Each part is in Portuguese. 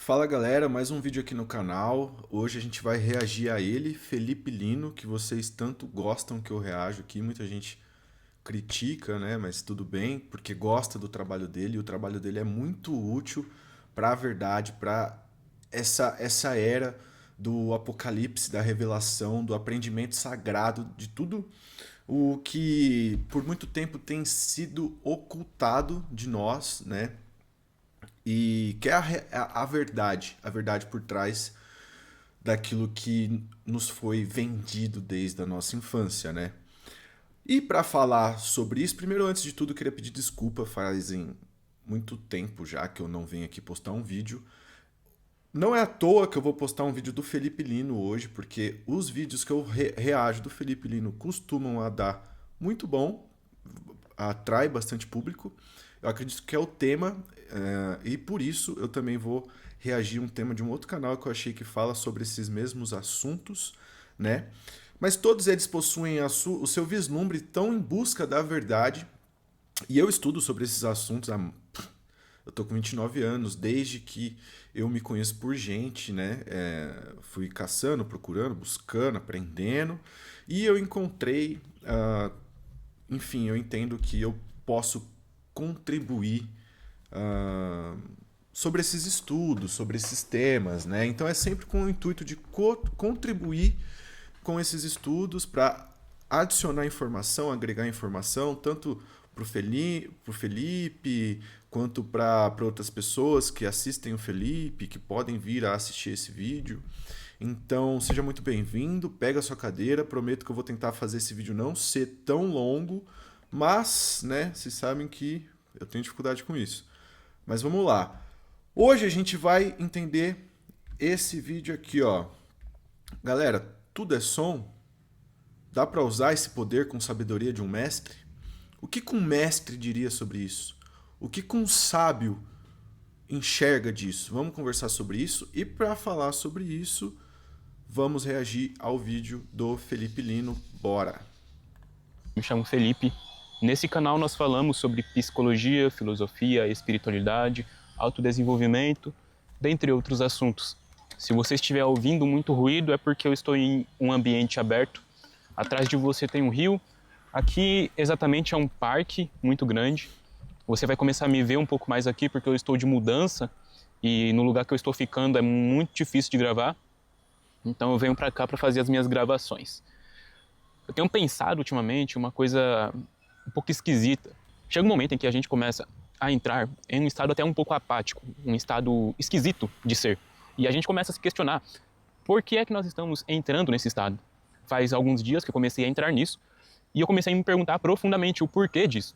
Fala galera, mais um vídeo aqui no canal. Hoje a gente vai reagir a ele, Felipe Lino, que vocês tanto gostam que eu reajo aqui. Muita gente critica, né? Mas tudo bem, porque gosta do trabalho dele. E o trabalho dele é muito útil para a verdade, para essa era do apocalipse, da revelação, do aprendimento sagrado, de tudo o que por muito tempo tem sido ocultado de nós, né? E que é a verdade por trás daquilo que nos foi vendido desde a nossa infância, né? E para falar sobre isso, primeiro, antes de tudo, eu queria pedir desculpa, fazem muito tempo já que eu não venho aqui postar um vídeo. Não é à toa que eu vou postar um vídeo do Felipe Lino hoje, porque os vídeos que eu reajo do Felipe Lino costumam a dar muito bom, atrai bastante público. Eu acredito que é o tema, e por isso eu também vou reagir a um tema de um outro canal que eu achei que fala sobre esses mesmos assuntos, né? Mas todos eles possuem o seu vislumbre tão em busca da verdade, e eu estudo sobre esses assuntos eu tô com 29 anos, desde que eu me conheço por gente, né? Fui caçando, procurando, buscando, aprendendo, e eu encontrei, enfim, eu entendo que eu posso contribuir ah, sobre esses estudos, sobre esses temas, né? Então é sempre com o intuito de contribuir com esses estudos para adicionar informação, agregar informação, tanto para o Felipe, quanto para outras pessoas que assistem o Felipe, que podem vir a assistir esse vídeo. Então, seja muito bem-vindo, pega a sua cadeira, prometo que eu vou tentar fazer esse vídeo não ser tão longo, mas, né, vocês sabem que eu tenho dificuldade com isso. Mas vamos lá. Hoje a gente vai entender esse vídeo aqui, ó. Galera, tudo é som? Dá para usar esse poder com sabedoria de um mestre? O que um mestre diria sobre isso? O que um sábio enxerga disso? Vamos conversar sobre isso e para falar sobre isso, vamos reagir ao vídeo do Felipe Lino. Bora! Me chamo Felipe. Nesse canal nós falamos sobre psicologia, filosofia, espiritualidade, autodesenvolvimento, dentre outros assuntos. Se você estiver ouvindo muito ruído é porque eu estou em um ambiente aberto. Atrás de você tem um rio. Aqui exatamente é um parque muito grande. Você vai começar a me ver um pouco mais aqui porque eu estou de mudança e no lugar que eu estou ficando é muito difícil de gravar. Então eu venho para cá para fazer as minhas gravações. Eu tenho pensado ultimamente uma coisa um pouco esquisita. Chega um momento em que a gente começa a entrar em um estado até um pouco apático, um estado esquisito de ser. E a gente começa a se questionar por que é que nós estamos entrando nesse estado. Faz alguns dias que eu comecei a entrar nisso e eu comecei a me perguntar profundamente o porquê disso.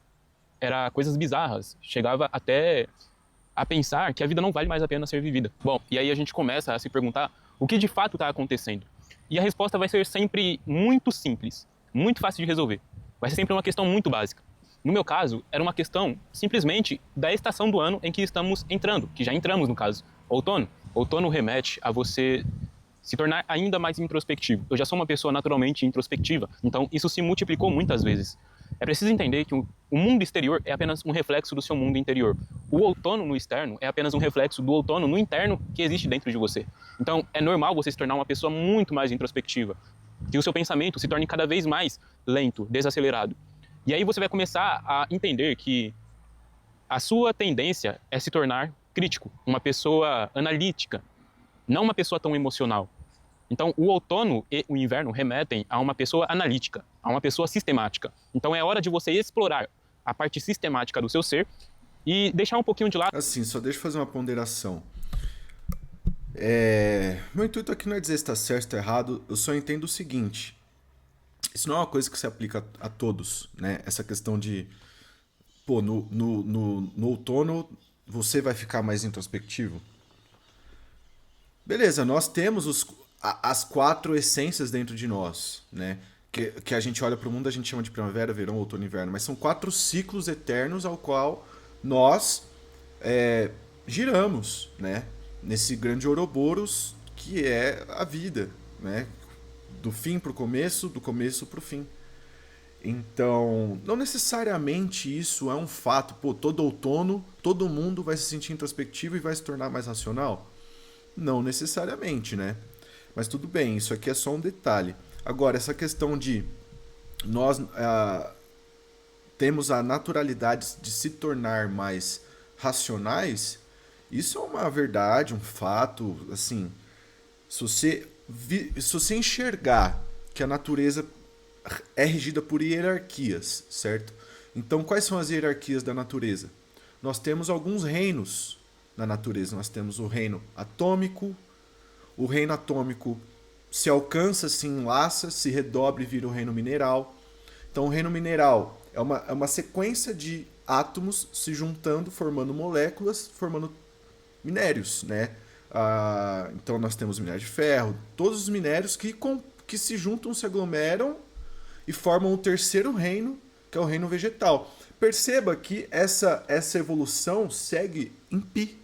Era coisas bizarras, chegava até a pensar que a vida não vale mais a pena ser vivida. Bom, e aí a gente começa a se perguntar o que de fato está acontecendo. E a resposta vai ser sempre muito simples, muito fácil de resolver. Vai ser sempre uma questão muito básica. No meu caso, era uma questão simplesmente da estação do ano em que estamos entrando, que já entramos no caso, outono. Outono remete a você se tornar ainda mais introspectivo. Eu já sou uma pessoa naturalmente introspectiva, então isso se multiplicou muitas vezes. É preciso entender que o mundo exterior é apenas um reflexo do seu mundo interior. O outono no externo é apenas um reflexo do outono no interno que existe dentro de você. Então, é normal você se tornar uma pessoa muito mais introspectiva, que o seu pensamento se torne cada vez mais lento, desacelerado. E aí você vai começar a entender que a sua tendência é se tornar crítico, uma pessoa analítica, não uma pessoa tão emocional. Então, o outono e o inverno remetem a uma pessoa analítica, a uma pessoa sistemática. Então, é hora de você explorar a parte sistemática do seu ser e deixar um pouquinho de lado. Assim, só deixa eu fazer uma ponderação. Meu intuito aqui não é dizer se está certo ou errado, eu só entendo o seguinte. Isso não é uma coisa que se aplica a todos, né? Essa questão de, pô, no outono você vai ficar mais introspectivo. Beleza, nós temos as quatro essências dentro de nós, né? Que a gente olha para o mundo, a gente chama de primavera, verão, outono e inverno. Mas são quatro ciclos eternos ao qual nós giramos, né? Nesse grande Ouroboros que é a vida, né? Do fim para o começo, do começo para o fim. Então, não necessariamente isso é um fato. Pô, todo outono, todo mundo vai se sentir introspectivo e vai se tornar mais racional. Não necessariamente, né? Mas tudo bem, isso aqui é só um detalhe. Agora, essa questão de nós temos a naturalidade de se tornar mais racionais, isso é uma verdade, um fato, assim, se você enxergar que a natureza é regida por hierarquias, certo? Então, quais são as hierarquias da natureza? Nós temos alguns reinos na natureza. Nós temos o reino atômico. O reino atômico se alcança, se enlaça, se redobre e vira o reino mineral. Então, o reino mineral é uma sequência de átomos se juntando, formando moléculas, formando minérios, né? Então, nós temos minério de ferro, todos os minérios que se juntam, se aglomeram e formam o terceiro reino, que é o reino vegetal. Perceba que essa evolução segue em π.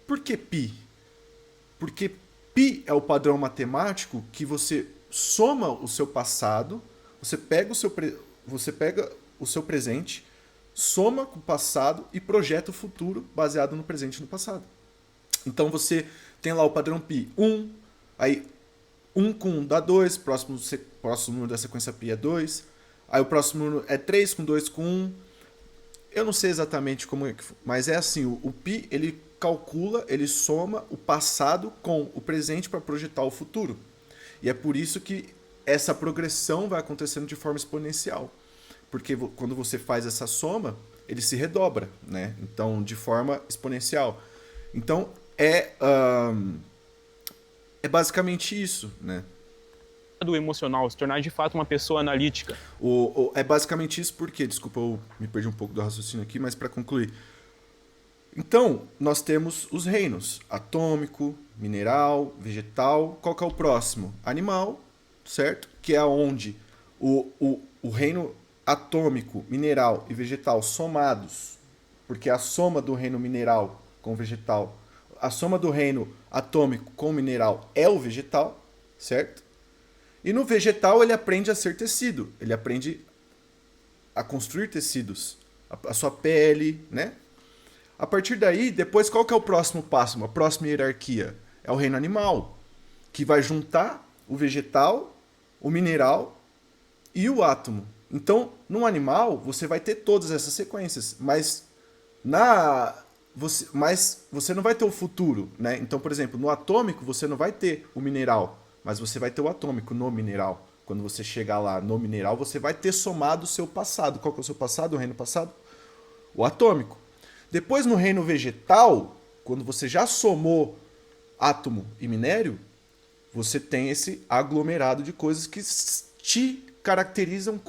Por que π? Porque π é o padrão matemático que você soma o seu passado, você pega o seu presente, soma com o passado e projeta o futuro baseado no presente e no passado. Então você tem lá o padrão π, 1, aí 1 com 1 dá 2, próximo número da sequência π é 2, aí o próximo número é 3 com 2 com 1. Eu não sei exatamente como é que, mas é assim, o π ele calcula, ele soma o passado com o presente para projetar o futuro. E é por isso que essa progressão vai acontecendo de forma exponencial. Porque quando você faz essa soma, ele se redobra, né? Então, de forma exponencial. Então, é basicamente isso, né? Do emocional, se tornar de fato uma pessoa analítica. É basicamente isso porque, desculpa, eu me perdi um pouco do raciocínio aqui, mas para concluir. Então, nós temos os reinos: atômico, mineral, vegetal. Qual que é o próximo? Animal, certo? Que é onde o reino atômico, mineral e vegetal somados, porque a soma do reino mineral com o vegetal, a soma do reino atômico com o mineral é o vegetal, certo? E no vegetal ele aprende a ser tecido, ele aprende a construir tecidos, a sua pele, né? A partir daí, depois qual que é o próximo passo, a próxima hierarquia? É o reino animal, que vai juntar o vegetal, o mineral e o átomo. Então, no animal, você vai ter todas essas sequências, mas você não vai ter o futuro, né? Então, por exemplo, no atômico você não vai ter o mineral, mas você vai ter o atômico no mineral. Quando você chegar lá no mineral, você vai ter somado o seu passado. Qual que é o seu passado, o reino passado? O atômico. Depois, no reino vegetal, quando você já somou átomo e minério, você tem esse aglomerado de coisas que te caracterizam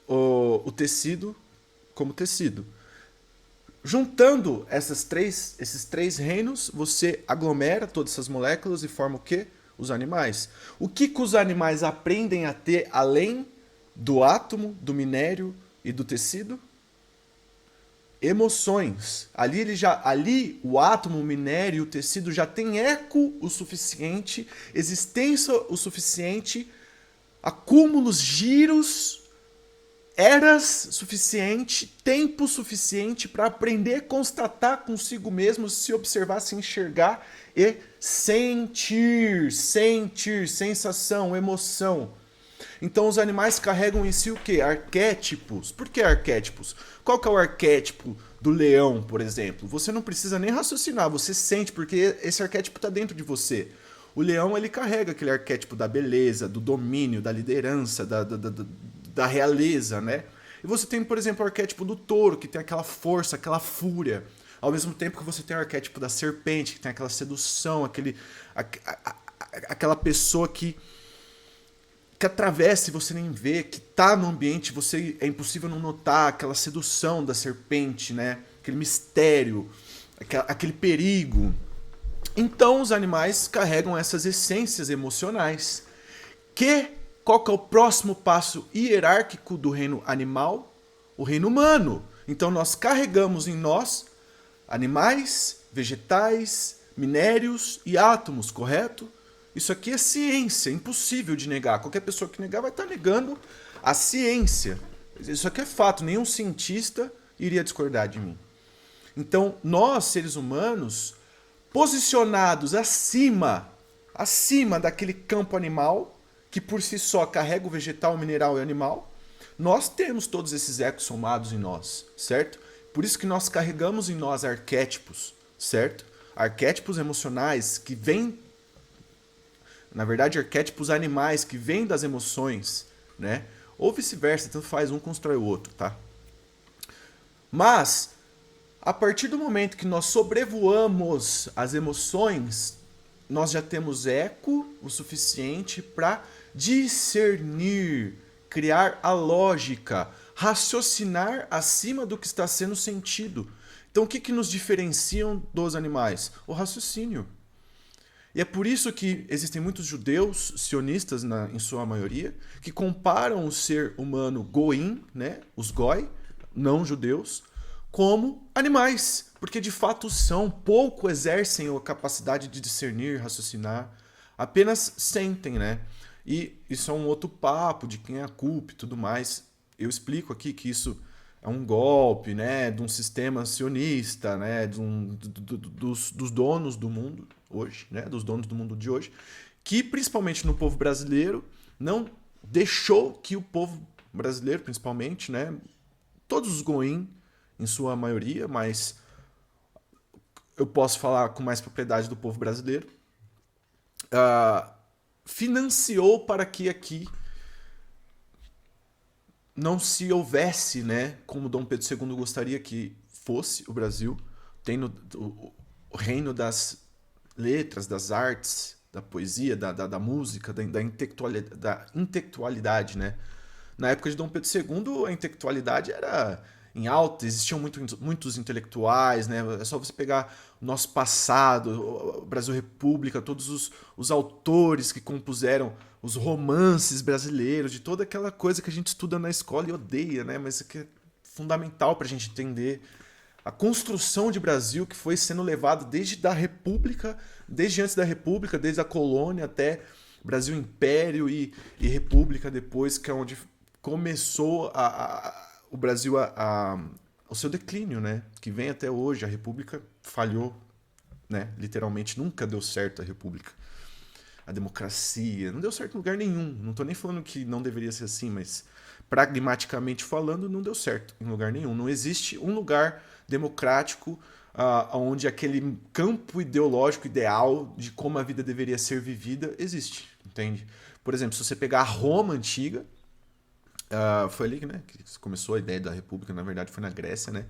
o tecido como tecido. Juntando esses três reinos, você aglomera todas essas moléculas e forma o quê? Os animais. O que os animais aprendem a ter além do átomo, do minério e do tecido? Emoções. Ali o átomo, o minério e o tecido já tem eco o suficiente, existência o suficiente, acúmulos, giros, eras suficiente, tempo suficiente para aprender a constatar consigo mesmo, se observar, se enxergar e sentir, sensação, emoção. Então os animais carregam em si o quê? Arquétipos. Por que arquétipos? Qual que é o arquétipo do leão, por exemplo? Você não precisa nem raciocinar, você sente, porque esse arquétipo está dentro de você. O leão, ele carrega aquele arquétipo da beleza, do domínio, da liderança, da realeza, né? E você tem, por exemplo, o arquétipo do touro, que tem aquela força, aquela fúria. Ao mesmo tempo que você tem o arquétipo da serpente, que tem aquela sedução, aquela pessoa que atravessa e você nem vê, que tá no ambiente, é impossível não notar aquela sedução da serpente, né? Aquele mistério, aquele perigo. Então os animais carregam essas essências emocionais. Qual que é o próximo passo hierárquico do reino animal? O reino humano. Então nós carregamos em nós animais, vegetais, minérios e átomos, correto? Isso aqui é ciência, é impossível de negar. Qualquer pessoa que negar vai estar negando a ciência. Isso aqui é fato, nenhum cientista iria discordar de mim. Então, nós, seres humanos, posicionados acima daquele campo animal, que por si só carrega o vegetal, o mineral e o animal, nós temos todos esses ecos somados em nós, certo? Por isso que nós carregamos em nós arquétipos, certo? Arquétipos emocionais que vêm, na verdade, arquétipos animais que vêm das emoções, né? Ou vice-versa, tanto faz, um constrói o outro, tá? Mas, a partir do momento que nós sobrevoamos as emoções, nós já temos eco o suficiente para discernir, criar a lógica, raciocinar acima do que está sendo sentido. Então, o que nos diferenciam dos animais? O raciocínio. E é por isso que existem muitos judeus sionistas, em sua maioria, que comparam o ser humano goim, né, os goi, não judeus, como animais, porque de fato são, pouco exercem a capacidade de discernir, raciocinar, apenas sentem, né? E isso é um outro papo de quem é a culpa e tudo mais. Eu explico aqui que isso é um golpe, né, de um sistema sionista, né, dos donos do mundo hoje, né, dos donos do mundo de hoje, que principalmente no povo brasileiro não deixou que o povo brasileiro, principalmente, né, todos os goim, em sua maioria, mas eu posso falar com mais propriedade do povo brasileiro, financiou para que aqui não se houvesse, né, como Dom Pedro II gostaria que fosse o Brasil, tendo o reino das letras, das artes, da poesia, da música, da intelectualidade, né? Na época de Dom Pedro II, a intelectualidade era em alta, existiam muitos intelectuais, né? É só você pegar o nosso passado, o Brasil República, todos os autores que compuseram os romances brasileiros, de toda aquela coisa que a gente estuda na escola e odeia, né? Mas que é fundamental para a gente entender a construção de Brasil que foi sendo levada desde a República, desde antes da República, desde a colônia até Brasil Império e República depois, que é onde começou o Brasil o seu declínio, né? Que vem até hoje. A República falhou, né? Literalmente nunca deu certo a República. A democracia não deu certo em lugar nenhum. Não estou nem falando que não deveria ser assim, mas pragmaticamente falando, não deu certo em lugar nenhum. Não existe um lugar democrático onde aquele campo ideológico ideal de como a vida deveria ser vivida existe, entende? Por exemplo, se você pegar a Roma antiga, foi ali, né, que começou a ideia da república, na verdade foi na Grécia, né?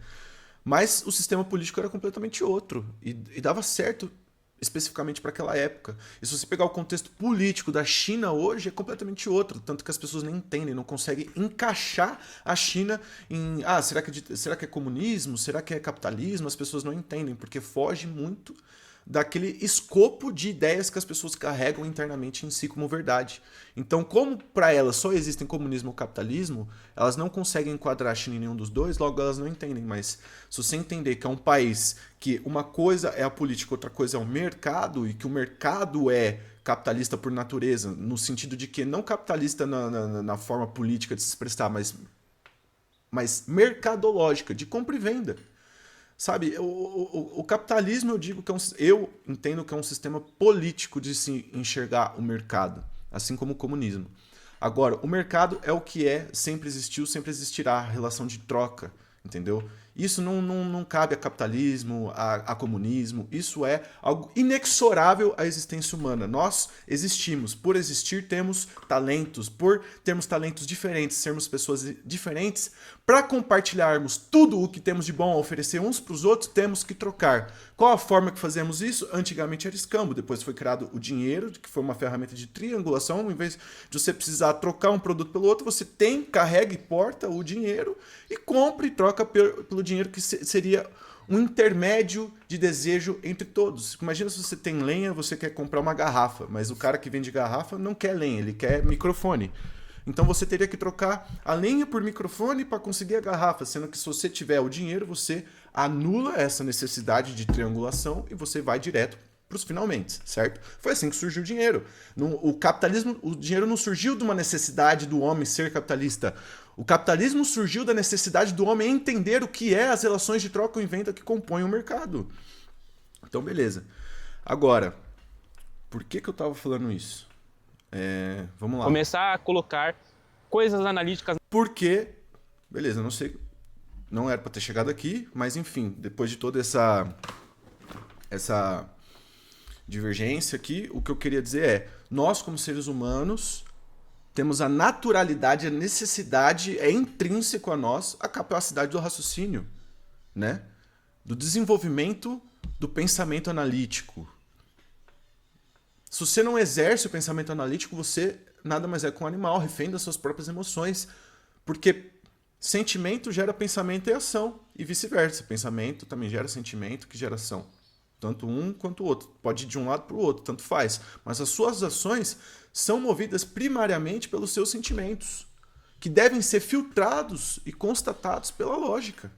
Mas o sistema político era completamente outro e dava certo especificamente para aquela época. E se você pegar o contexto político da China hoje, é completamente outro, tanto que as pessoas nem entendem, não conseguem encaixar a China em, será que é comunismo? Será que é capitalismo? As pessoas não entendem, porque foge muito daquele escopo de ideias que as pessoas carregam internamente em si como verdade. Então, como para elas só existem comunismo ou capitalismo, elas não conseguem enquadrar a China em nenhum dos dois, logo elas não entendem. Mas se você entender que é um país que uma coisa é a política, outra coisa é o mercado, e que o mercado é capitalista por natureza, no sentido de que não capitalista na forma política de se expressar, mas mercadológica, de compra e venda. Sabe, o capitalismo eu entendo que é um sistema político de se enxergar o mercado, assim como o comunismo. Agora, o mercado é o que é, sempre existiu, sempre existirá, a relação de troca, entendeu? Isso não cabe a capitalismo, a comunismo, isso é algo inexorável à existência humana. Nós existimos, por existir temos talentos, por termos talentos diferentes, sermos pessoas diferentes, para compartilharmos tudo o que temos de bom a oferecer uns para os outros, temos que trocar. Qual a forma que fazemos isso? Antigamente era escambo, depois foi criado o dinheiro, que foi uma ferramenta de triangulação. Em vez de você precisar trocar um produto pelo outro, você carrega e porta o dinheiro e compra e troca pelo dinheiro, que seria um intermédio de desejo entre todos. Imagina se você tem lenha, você quer comprar uma garrafa, mas o cara que vende garrafa não quer lenha, ele quer microfone. Então você teria que trocar a lenha por microfone para conseguir a garrafa, sendo que se você tiver o dinheiro, você anula essa necessidade de triangulação e você vai direto para os finalmente, certo? Foi assim que surgiu o dinheiro. O capitalismo, o dinheiro não surgiu de uma necessidade do homem ser capitalista. O capitalismo surgiu da necessidade do homem entender o que é as relações de troca e venda que compõem o mercado. Então, beleza. Agora, por que eu estava falando isso? Vamos lá. Começar a colocar coisas analíticas. Porque, beleza, não sei, não era para ter chegado aqui, mas enfim, depois de toda essa divergência aqui, o que eu queria dizer é, nós como seres humanos temos a naturalidade, a necessidade, é intrínseco a nós a capacidade do raciocínio, né? Do desenvolvimento do pensamento analítico. Se você não exerce o pensamento analítico, você nada mais é que um animal, refém das suas próprias emoções. Porque sentimento gera pensamento e ação, e vice-versa. Pensamento também gera sentimento, que gera ação. Tanto um quanto o outro. Pode ir de um lado para o outro, tanto faz. Mas as suas ações são movidas primariamente pelos seus sentimentos, que devem ser filtrados e constatados pela lógica.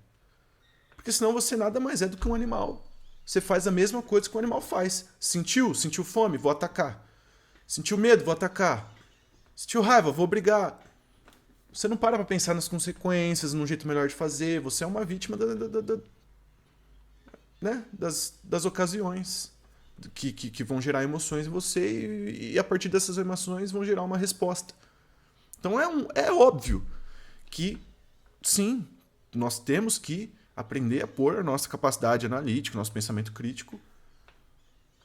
Porque senão você nada mais é do que um animal. Você faz a mesma coisa que o animal faz. Sentiu? Sentiu fome? Vou atacar. Sentiu medo? Vou atacar. Sentiu raiva? Vou brigar. Você não para pensar nas consequências, num jeito melhor de fazer. Você é uma vítima né? das ocasiões que vão gerar emoções em você e a partir dessas emoções vão gerar uma resposta. Então é óbvio que, sim, nós temos que aprender a pôr a nossa capacidade analítica, nosso pensamento crítico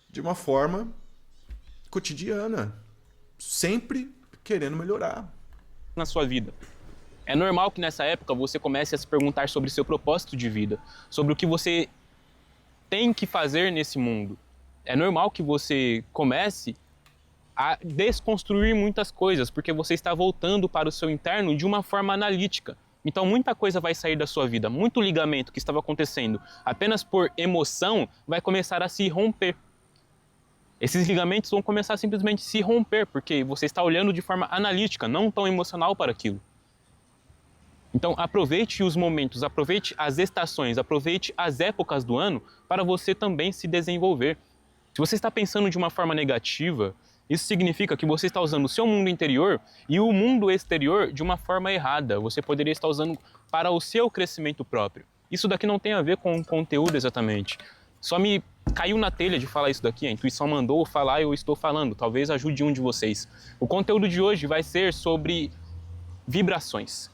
de uma forma cotidiana, sempre querendo melhorar. Na sua vida. É normal que nessa época você comece a se perguntar sobre seu propósito de vida, sobre o que você tem que fazer nesse mundo. É normal que você comece a desconstruir muitas coisas, porque você está voltando para o seu interno de uma forma analítica. Então muita coisa vai sair da sua vida, muito ligamento que estava acontecendo apenas por emoção vai começar a se romper. Esses ligamentos vão começar a simplesmente se romper, porque você está olhando de forma analítica, não tão emocional para aquilo. Então aproveite os momentos, aproveite as estações, aproveite as épocas do ano para você também se desenvolver. Se você está pensando de uma forma negativa, isso significa que você está usando o seu mundo interior e o mundo exterior de uma forma errada. Você poderia estar usando para o seu crescimento próprio. Isso daqui não tem a ver com o conteúdo exatamente. Só me caiu na telha de falar isso daqui, a intuição mandou falar e eu estou falando. Talvez ajude um de vocês. O conteúdo de hoje vai ser sobre vibrações.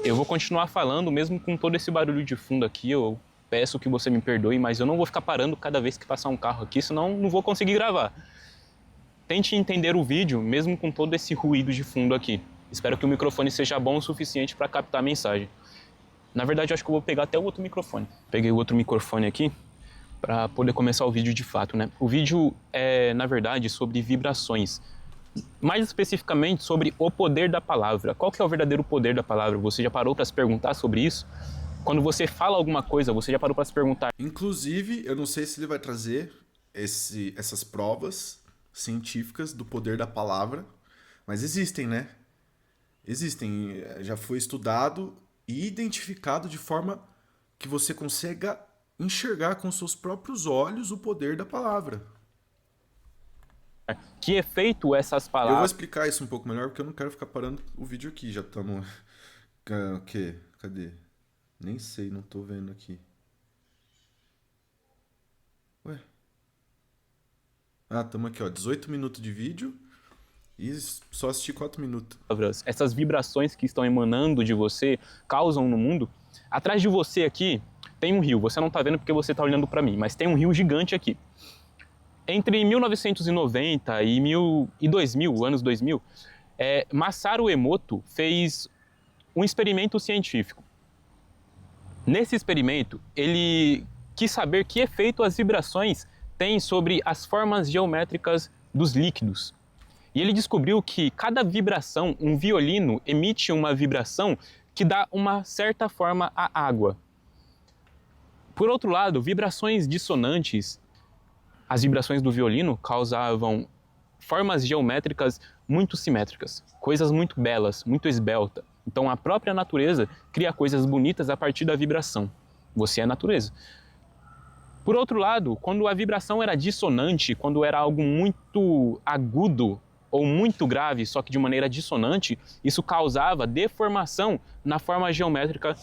Eu vou continuar falando, mesmo com todo esse barulho de fundo aqui, eu peço que você me perdoe, mas eu não vou ficar parando cada vez que passar um carro aqui, senão não vou conseguir gravar. Tente entender o vídeo, mesmo com todo esse ruído de fundo aqui. Espero que o microfone seja bom o suficiente para captar a mensagem. Na verdade, eu acho que eu vou pegar até o outro microfone. Peguei o outro microfone aqui para poder começar o vídeo de fato, né? O vídeo é, na verdade, sobre vibrações. Mais especificamente sobre o poder da palavra. Qual que é o verdadeiro poder da palavra? Você já parou para se perguntar sobre isso? Quando você fala alguma coisa, você já parou para se perguntar? Inclusive, eu não sei se ele vai trazer essas provas científicas do poder da palavra, mas existem, né? Existem, já foi estudado e identificado de forma que você consiga enxergar com seus próprios olhos o poder da palavra. Que efeito essas Eu palavras... vou explicar isso um pouco melhor, porque eu não quero ficar parando o vídeo aqui. Já estamos... O quê? Cadê? Nem sei, não tô vendo aqui. Ué? Ah, estamos aqui, ó. 18 minutos de vídeo e só assisti 4 minutos. Essas vibrações que estão emanando de você causam no mundo. Atrás de você aqui tem um rio. Você não está vendo porque você está olhando para mim, mas tem um rio gigante aqui. Entre 1990 e 2000, anos 2000, Masaru Emoto fez um experimento científico. Nesse experimento, ele quis saber que efeito as vibrações têm sobre as formas geométricas dos líquidos. E ele descobriu que cada vibração, um violino emite uma vibração que dá uma certa forma à água. Por outro lado, vibrações dissonantes, as vibrações do violino causavam formas geométricas muito simétricas, coisas muito belas, muito esbelta. Então a própria natureza cria coisas bonitas a partir da vibração. Você é a natureza. Por outro lado, quando a vibração era dissonante, quando era algo muito agudo ou muito grave, só que de maneira dissonante, isso causava deformação na forma geométrica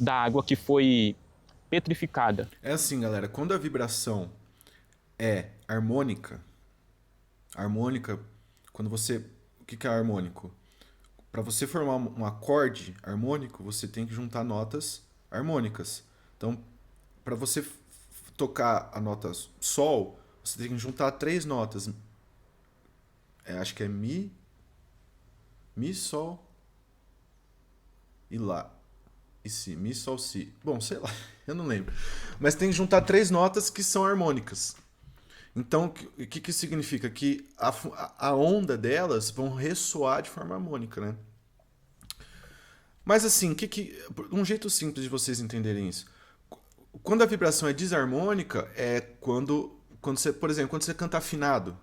da água que foi petrificada. É assim, galera, quando a vibração é harmônica, harmônica, quando você... O que é harmônico? Para você formar um acorde harmônico, você tem que juntar notas harmônicas. Então, para você tocar a nota Sol, você tem que juntar três notas. Acho que é Mi, Sol e Lá. E Si, Mi, Sol, Si. Bom, sei lá, eu não lembro. Mas tem que juntar três notas que são harmônicas. Então, o que significa? Que a onda delas vão ressoar de forma harmônica, né? Mas assim, um jeito simples de vocês entenderem isso. Quando a vibração é desarmônica, é quando você, por exemplo, quando você canta afinado,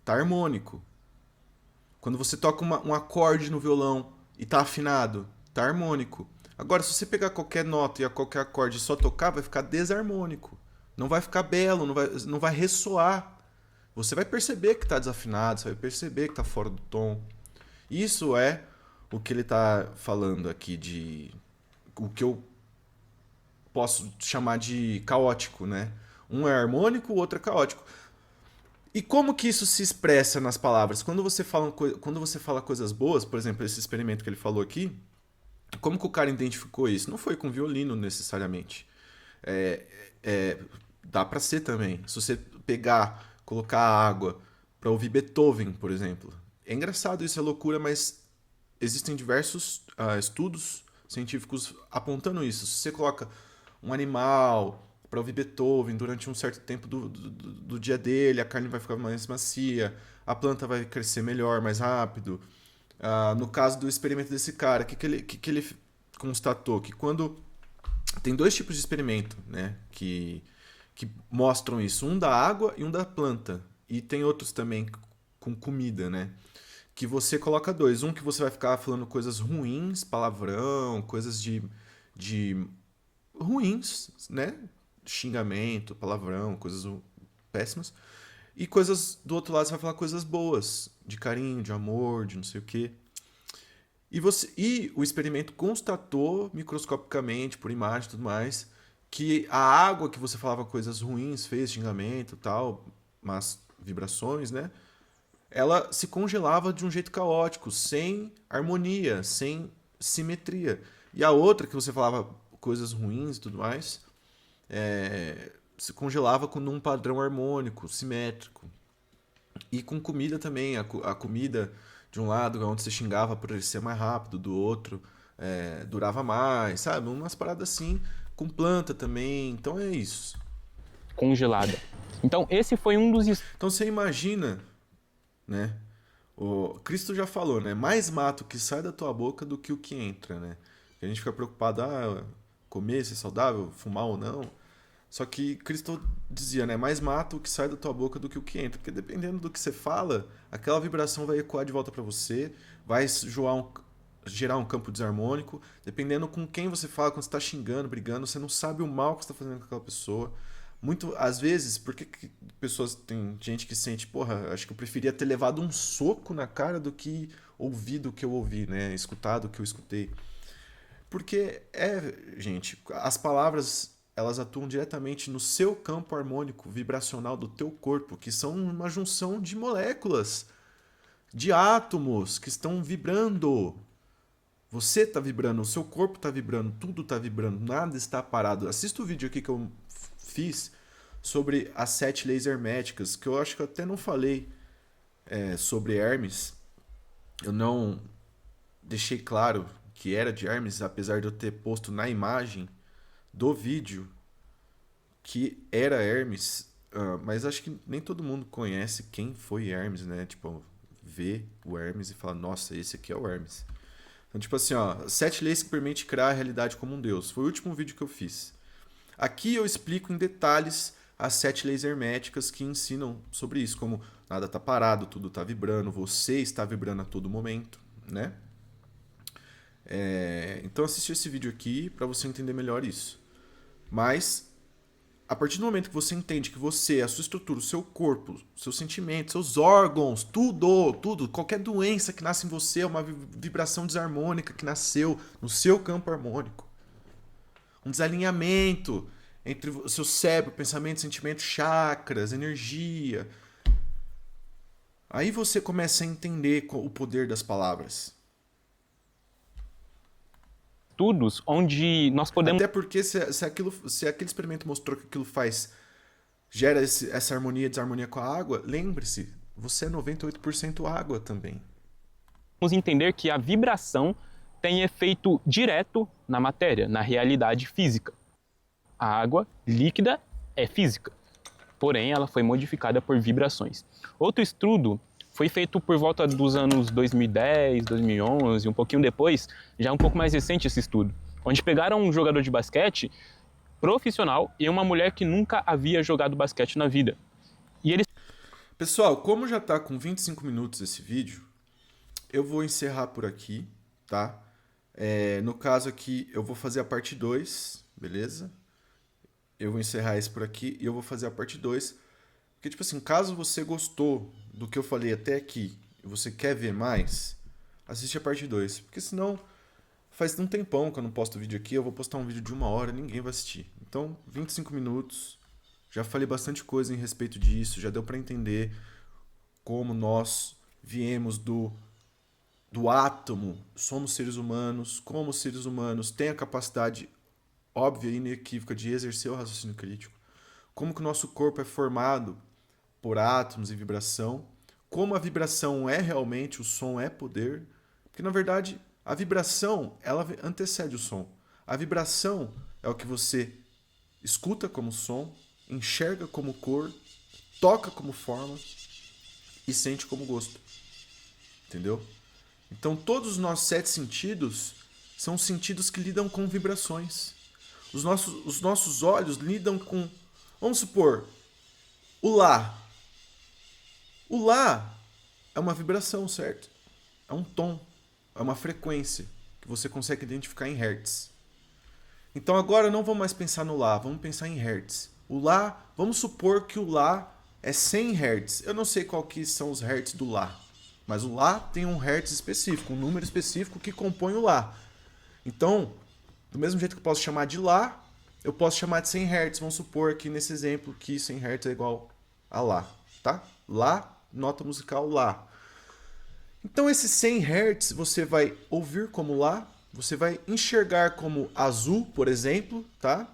tá harmônico. Quando você toca um acorde no violão e tá afinado, tá harmônico. Agora, se você pegar qualquer nota e qualquer acorde e só tocar, vai ficar desarmônico. Não vai ficar belo, não vai ressoar. Você vai perceber que tá desafinado, você vai perceber que tá fora do tom. Isso é o que ele tá falando aqui de... O que eu posso chamar de caótico, né? Um é harmônico, o outro é caótico. E como que isso se expressa nas palavras? Quando você fala coisas boas, por exemplo, esse experimento que ele falou aqui, como que o cara identificou isso? Não foi com violino necessariamente. Dá pra ser também. Se você colocar água pra ouvir Beethoven, por exemplo. É engraçado isso, é loucura, mas existem diversos estudos científicos apontando isso. Se você coloca um animal para ouvir Beethoven durante um certo tempo do dia dele, a carne vai ficar mais macia, a planta vai crescer melhor, mais rápido. No caso do experimento desse cara, o que ele constatou? Que quando... Tem dois tipos de experimento, né, que mostram isso. Um da água e um da planta. E tem outros também com comida, né? Que você coloca dois. Um que você vai ficar falando coisas ruins, palavrão, coisas de ruins, né? Xingamento, palavrão, coisas péssimas. E coisas do outro lado você vai falar coisas boas, de carinho, de amor, de não sei o quê. E o experimento constatou microscopicamente, por imagem e tudo mais, que a água que você falava coisas ruins, fez xingamento, tal, mas vibrações, né? Ela se congelava de um jeito caótico, sem harmonia, sem simetria. E a outra, que você falava coisas ruins e tudo mais, se congelava num padrão harmônico, simétrico. E com comida também, a comida de um lado, onde você xingava por ele ser mais rápido, do outro durava mais, sabe? Umas paradas assim, com planta também, então é isso. Congelada. Então esse foi um dos... Então você imagina, né? O Cristo já falou, né? Mais mato que sai da tua boca do que o que entra, né? A gente fica preocupado, comer, ser saudável, fumar ou não. Só que Cristo dizia, né? Mais mata o que sai da tua boca do que o que entra. Porque dependendo do que você fala, aquela vibração vai ecoar de volta para você, vai gerar um campo desarmônico. Dependendo com quem você fala, quando você está xingando, brigando, você não sabe o mal que você está fazendo com aquela pessoa. Às vezes, por que tem gente que sente, porra, acho que eu preferia ter levado um soco na cara do que ouvido o que eu ouvi, né? Escutado o que eu escutei. Porque gente, as palavras, elas atuam diretamente no seu campo harmônico, vibracional do teu corpo, que são uma junção de moléculas, de átomos que estão vibrando. Você está vibrando, o seu corpo está vibrando, tudo está vibrando, nada está parado. Assista o vídeo aqui que eu fiz sobre as 7 leis herméticas, que eu acho que eu até não falei sobre Hermes. Eu não deixei claro que era de Hermes, apesar de eu ter posto na imagem do vídeo que era Hermes, mas acho que nem todo mundo conhece quem foi Hermes, né? Tipo, vê o Hermes e fala, nossa, esse aqui é o Hermes. Então, tipo assim, 7 leis que permitem criar a realidade como um deus. Foi o último vídeo que eu fiz. Aqui eu explico em detalhes as 7 leis herméticas que ensinam sobre isso, como nada está parado, tudo está vibrando, você está vibrando a todo momento, né? Então assiste esse vídeo aqui para você entender melhor isso. Mas a partir do momento que você entende que você, a sua estrutura, o seu corpo, seus sentimentos, seus órgãos, tudo, qualquer doença que nasce em você é uma vibração desarmônica que nasceu no seu campo harmônico. Um desalinhamento entre o seu cérebro, pensamento, sentimento, chakras, energia. Aí você começa a entender o poder das palavras. Estudos onde nós podemos... Até porque se aquele experimento mostrou que aquilo gera essa harmonia e desarmonia com a água, lembre-se, você é 98% água também. Vamos entender que a vibração tem efeito direto na matéria, na realidade física. A água líquida é física, porém ela foi modificada por vibrações. Outro estudo foi feito por volta dos anos 2010, 2011, um pouquinho depois, já um pouco mais recente esse estudo, onde pegaram um jogador de basquete profissional e uma mulher que nunca havia jogado basquete na vida. E eles... Pessoal, como já está com 25 minutos esse vídeo, eu vou encerrar por aqui, tá? No caso aqui, eu vou fazer a parte 2, beleza? Eu vou encerrar esse por aqui e eu vou fazer a parte 2. Porque, tipo assim, caso você gostou do que eu falei até aqui e você quer ver mais, assiste a parte 2. Porque senão, faz um tempão que eu não posto vídeo aqui, eu vou postar um vídeo de 1 hora, ninguém vai assistir. Então, 25 minutos, já falei bastante coisa em respeito disso, já deu pra entender como nós viemos do átomo, somos seres humanos, como os seres humanos têm a capacidade óbvia e inequívoca de exercer o raciocínio crítico, como que o nosso corpo é formado por átomos e vibração, como a vibração é realmente, o som é poder, porque na verdade a vibração ela antecede o som. A vibração é o que você escuta como som, enxerga como cor, toca como forma e sente como gosto. Entendeu? Então todos os nossos 7 sentidos são sentidos que lidam com vibrações. Os nossos olhos lidam com, vamos supor, o lá. O lá é uma vibração, certo? É um tom, é uma frequência que você consegue identificar em hertz. Então agora não vamos mais pensar no lá, vamos pensar em hertz. O lá, vamos supor que o lá é 100 hertz. Eu não sei qual que são os hertz do lá, mas o lá tem um hertz específico, um número específico que compõe o lá. Então, do mesmo jeito que eu posso chamar de lá, eu posso chamar de 100 Hz. Vamos supor aqui nesse exemplo que 100 Hz é igual a lá, tá? Lá, nota musical lá. Então esse 100 Hz você vai ouvir como lá, você vai enxergar como azul, por exemplo, tá?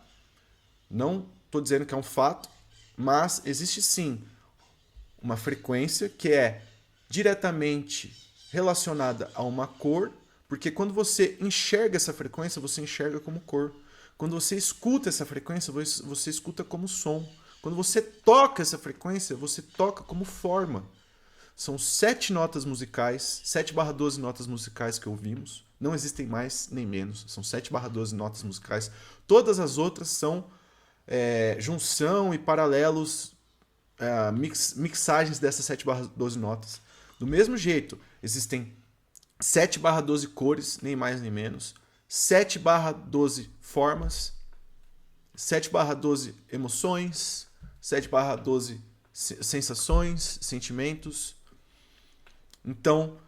Não estou dizendo que é um fato, mas existe sim uma frequência que é diretamente relacionada a uma cor, porque quando você enxerga essa frequência, você enxerga como cor. Quando você escuta essa frequência, você escuta como som. Quando você toca essa frequência, você toca como forma. São 7 notas musicais, 7/12 notas musicais que ouvimos. Não existem mais nem menos. São 7/12 notas musicais. Todas as outras são junção e paralelos, mixagens dessas 7/12 notas. Do mesmo jeito, existem 7/12 cores, nem mais nem menos, 7/12 formas, 7/12 emoções, 7/12 sensações, sentimentos. Então,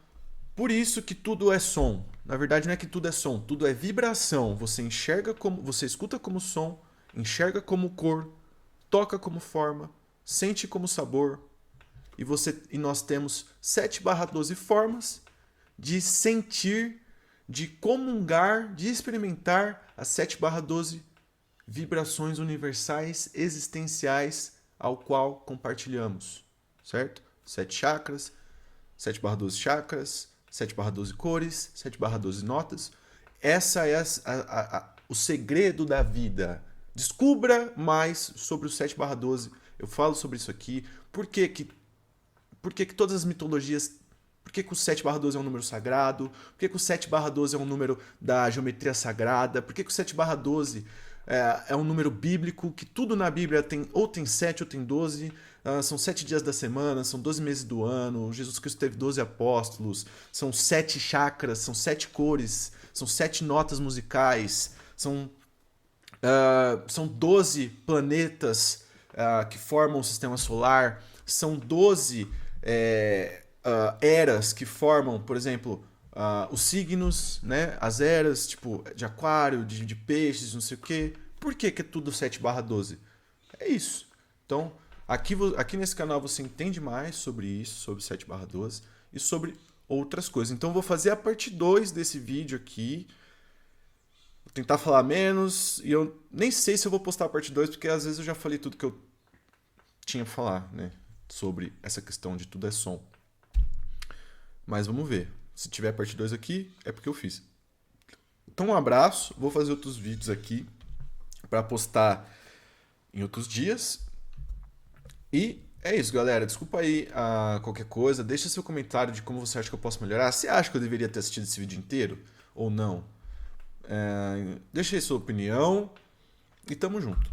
por isso que tudo é som. Na verdade, não é que tudo é som, tudo é vibração. Você enxerga como, você escuta como som, enxerga como cor, toca como forma, sente como sabor. E nós temos 7/12 formas de sentir, de comungar, de experimentar as 7/12 vibrações universais existenciais ao qual compartilhamos, certo? 7 chakras, 7/12 chakras, 7/12 cores, 7/12 notas. Essa é o segredo da vida. Descubra mais sobre o 7/12. Eu falo sobre isso aqui. Por que todas as mitologias... Por que o 7/12 é um número sagrado? Por que o 7/12 é um número da geometria sagrada? Por que o 7/12 é um número bíblico? Que tudo na Bíblia tem 7 ou tem 12. São 7 dias da semana, são 12 meses do ano. Jesus Cristo teve 12 apóstolos. São 7 chakras, são 7 cores, são 7 notas musicais. São São 12 planetas que formam o sistema solar, são 12 eras que formam, por exemplo, os signos, né? As eras, tipo, de aquário, de peixes, não sei o quê. Por que é tudo 7/12? É isso. Então, aqui nesse canal você entende mais sobre isso, sobre 7/12 e sobre outras coisas. Então, eu vou fazer a parte 2 desse vídeo aqui. Vou tentar falar menos e eu nem sei se eu vou postar a parte 2 porque às vezes eu já falei tudo que eu tinha pra falar, né? Sobre essa questão de tudo é som. Mas vamos ver. Se tiver parte 2 aqui, é porque eu fiz. Então, um abraço. Vou fazer outros vídeos aqui para postar em outros dias. E é isso, galera. Desculpa aí qualquer coisa. Deixa seu comentário de como você acha que eu posso melhorar. Você acha que eu deveria ter assistido esse vídeo inteiro ou não? Deixa aí sua opinião e tamo junto.